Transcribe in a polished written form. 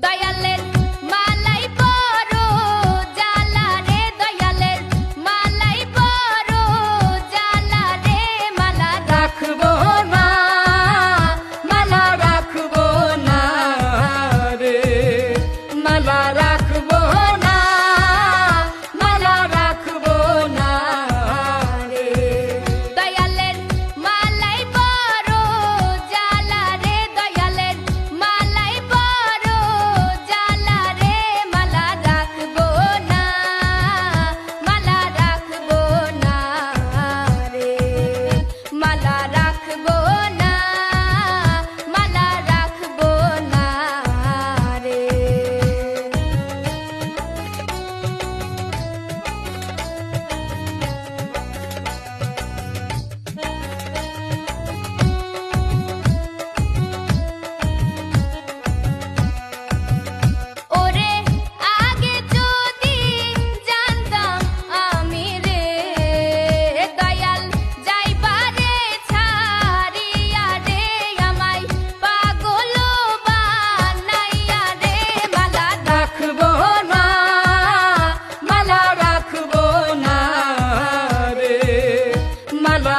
দয়ালের মালাই বড় জ্বালা রে, দয়ালের মালাই বড় জ্বালা রে, মালা রাখবো না, মালা রাখবো না রে, মালা রাখবো না, মালা রাখবো না রে। দয়ালের মালাই বড় জ্বালা রে, দয়ালের মালাই বড় জ্বালা রে, মালা রাখবো না, মালা রাখবো না রে, মালা রাখবো না, মালা রাখবো না রে। ওরে আগে যদি জানতাম আমি রে, দয়াল যাইবারে ছাড়িয়া রে, আমায় পাগল বানাইয়া রে, মালা রাখবো না, মালা রাখবো না রে, মালা